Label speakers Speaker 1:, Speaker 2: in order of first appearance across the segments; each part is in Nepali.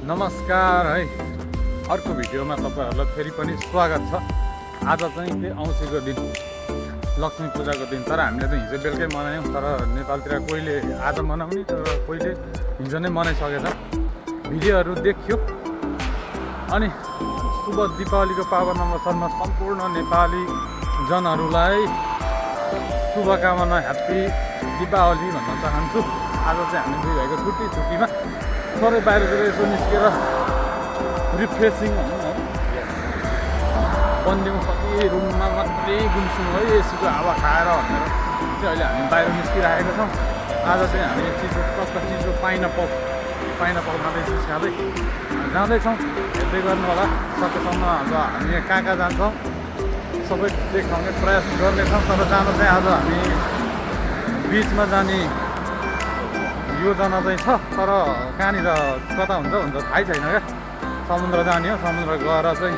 Speaker 1: नमस्कार है, अर्को भिडियोमा तपाईहरुलाई फेरि पनि स्वागत छ। आज चाहिँ के औँसीको दिन, लक्ष्मी पूजाको दिन। तर हामीले त हिजो बेलुकै मनायौँ, तर नेपालतिर कोहीले आज मनाउने, तर कोहीले हिजो नै मनाइसकेछ। भिडियोहरू देखियो। अनि शुभ दीपावलीको पावन अवसरमा सम्पूर्ण नेपाली जनहरूलाई शुभकामना, ह्याप्पी दीपावली भन्न चाहन्छु। आज चाहिँ हामी दुई भाइको छुट्टीमा थोरै बाहिरतिर यसो निस्केर रिफ्रेसिङ भनौँ है। बन्दीमा कति रुममा मात्रै गुम्सुम है, एसीको हावा खाएर भनेर चाहिँ अहिले हामी बाहिर निस्किरहेको छौँ। आज चाहिँ हामी चिसो पाइनापलमा चाहिँ चिज खाँदै जाँदैछौँ। हेर्दै गर्नु होला। सकेसम्म अब हामी कहाँ जान्छौँ सबै देखाउने प्रयास गर्नेछौँ। तर जानु चाहिँ आज हामी बिचमा जाने योजना चाहिँ छ, तर कहाँनिर कता हुन्छ थाहै छैन क्या। समुद्र जाने हो, समुद्र गएर चाहिँ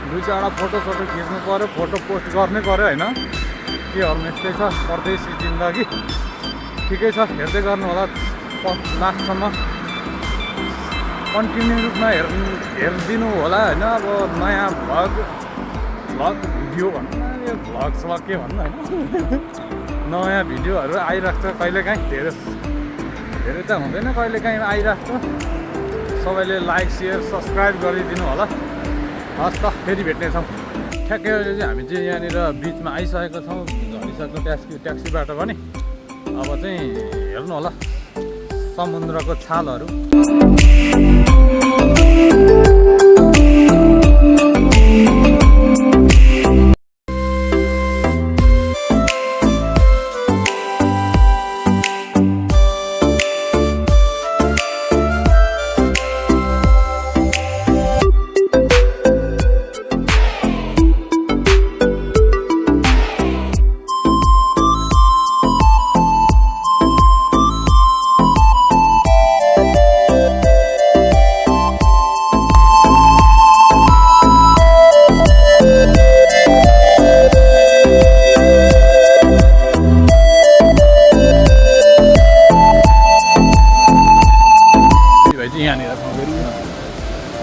Speaker 1: दुई चारवटा फोटोसोटो खिच्नु पऱ्यो, फोटो पोस्ट गर्नै पऱ्यो होइन। के गर्नु, यस्तै छ परदेशी जिन्दगी। ठिकै छ, हेर्दै गर्नु होला लास्टसम्म, कन्टिन्यू रूपमा हेरिदिनु होला होइन। अब नयाँ भ्लग भिडियो भन्नु, यो भ्लग के भन्नु होइन, नयाँ भिडियोहरू आइरहेको छ कहिलेकाहीँ। धेरै त हुँदैन, कहिलेकाहीँ आइरहेको छ। सबैले लाइक सेयर सब्सक्राइब गरिदिनु होला। हस् त, फेरि भेट्नेछौँ। ठ्याक्कै अहिले चाहिँ हामी चाहिँ यहाँनिर बिचमा आइसकेको छौँ, झरिसक्यो ट्याक्सीबाट पनि। अब चाहिँ हेर्नु होला समुद्रको छालहरू।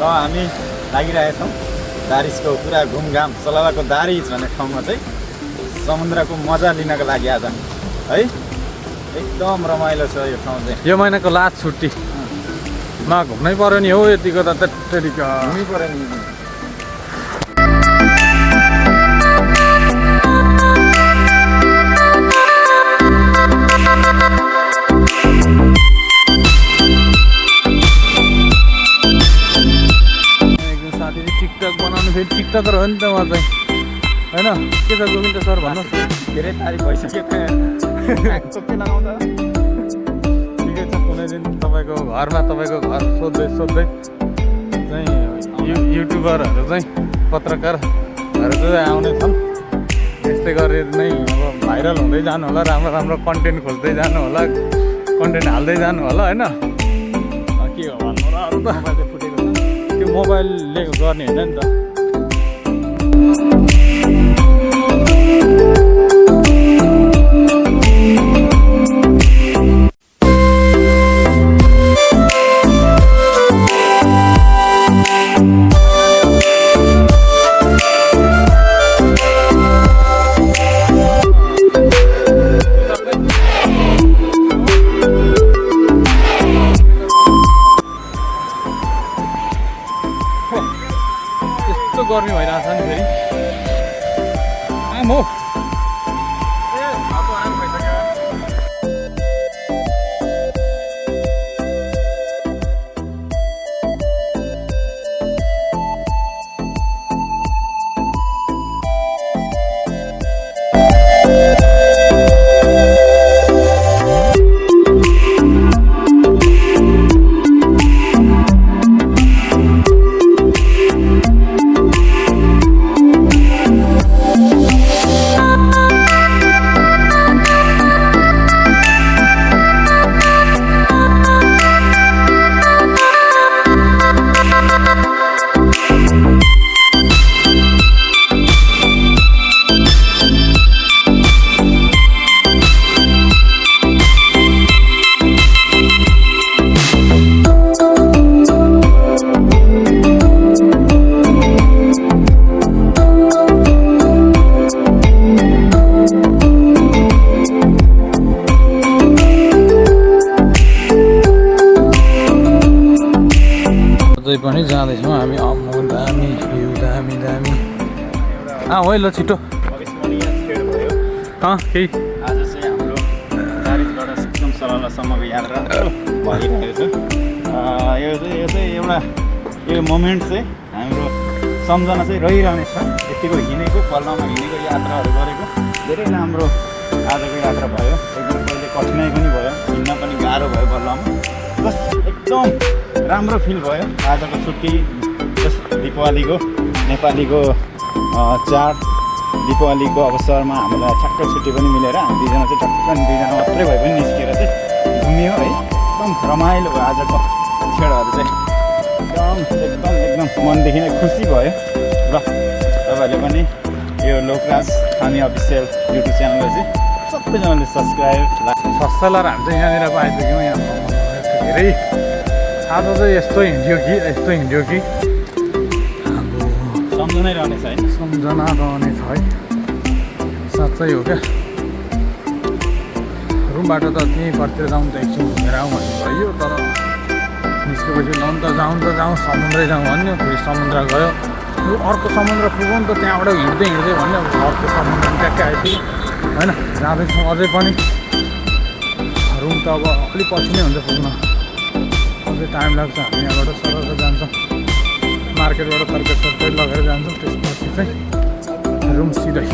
Speaker 2: र हामी लागिरहेका छौँ दारिसको पुरा घुमघाम सलावाको दारिस भन्ने ठाउँमा चाहिँ समुद्रको मजा लिनको लागि आज है। एकदम रमाइलो छ यो ठाउँ चाहिँ।
Speaker 1: यो महिनाको लास्ट छुट्टीमा घुम्नै पऱ्यो नि हौ। यतिको त घुम्नै पऱ्यो नि। टिकटक बनाउनु, फेरि टिकटकर हो नि त उहाँ चाहिँ होइन। के छ गोविन्द सर भन्नुहोस्।
Speaker 2: धेरै तारिफ भइसक्यो चोपी लगाउँदा।
Speaker 1: ठिकै छ, कुनै दिन तपाईँको घर सोध्दै चाहिँ युट्युबरहरू चाहिँ पत्रकारहरू चाहिँ आउने छन्। त्यस्तै गरेर नै अब भाइरल हुँदै जानु होला, राम्रो कन्टेन्ट खोज्दै जानु होला, कन्टेन्ट हाल्दै जानु होला होइन। के हो भन्नु र, अरू त मोबाइल फुटेको छ, त्यो मोबाइलले गर्ने होइन नि त। गर्मी भइरहेछ नि फेरि। आमो अझै पनि जाँदैछौँ हामी। अम्मो दामी भ्यू, दामी दामी। है ल छिटो।
Speaker 2: अविस्मरणीय क्षण भयो।
Speaker 1: केही
Speaker 2: आज चाहिँ हाम्रो दारिसबाट सिक्किम सललासम्मको यात्रा भइरहेको छ। यो चाहिँ एउटा यो मोमेन्ट चाहिँ हाम्रो सम्झना चाहिँ रहिरहने छ। यतिको हिँडेको पल्लामा हिँडेको यात्राहरू गरेको धेरै राम्रो आजको यात्रा भयो। एकदम कहिले कठिनाइ पनि भयो, हिँड्न पनि गाह्रो भयो पल्लामा। बस एकदम राम्रो फिल भयो आजको छुट्टी। जस दिपावलीको नेपालीको चाड दिपावलीको अवसरमा हामीलाई ठ्याक्क छुट्टी पनि मिलेर हामी दुईजना चाहिँ टक्क दुईजना मात्रै भए पनि निस्केर चाहिँ घुमियो है। एकदम रमाइलो भयो आजको क्षणहरू चाहिँ। एकदम मनदेखि नै खुसी भयो। ल तपाईँहरूले पनि यो लोकराज हामी अफिसियल युट्युब च्यानललाई चाहिँ सबैजनाले सब्सक्राइब
Speaker 1: सस्ता लाएर हामी चाहिँ यहाँनिर पो आइपुग्यौँ। यहाँ धेरै आज चाहिँ यस्तो हिँड्यो कि
Speaker 2: सम्झनै रहनेछ है।
Speaker 1: सम्झना रहनेछ है, साँच्चै हो क्या। रुमबाट त त्यहीँ परतिर जाउँ त एकछिन घुमेर आउँ भन्ने भयो, तर निस्केपछि ल त जाउँ समुद्रै जाउँ भन्यो। फेरि समुद्र गयो, अर्को समुद्र पुगौँ त त्यहाँबाट हिँड्दै भन्यो। अर्को समुद्र ट्याक्कै आइपुग्यो होइन। जाँदैछौँ अझै पनि। रुम त अब अलिक पछि नै हुन्छ पुग्न, अझै टाइम लाग्छ। हामी यहाँबाट सरर जान्छौँ, मार्केटबाट तरकारी लगेर जान्छौँ, त्यसपछि चाहिँ रुम सिधै।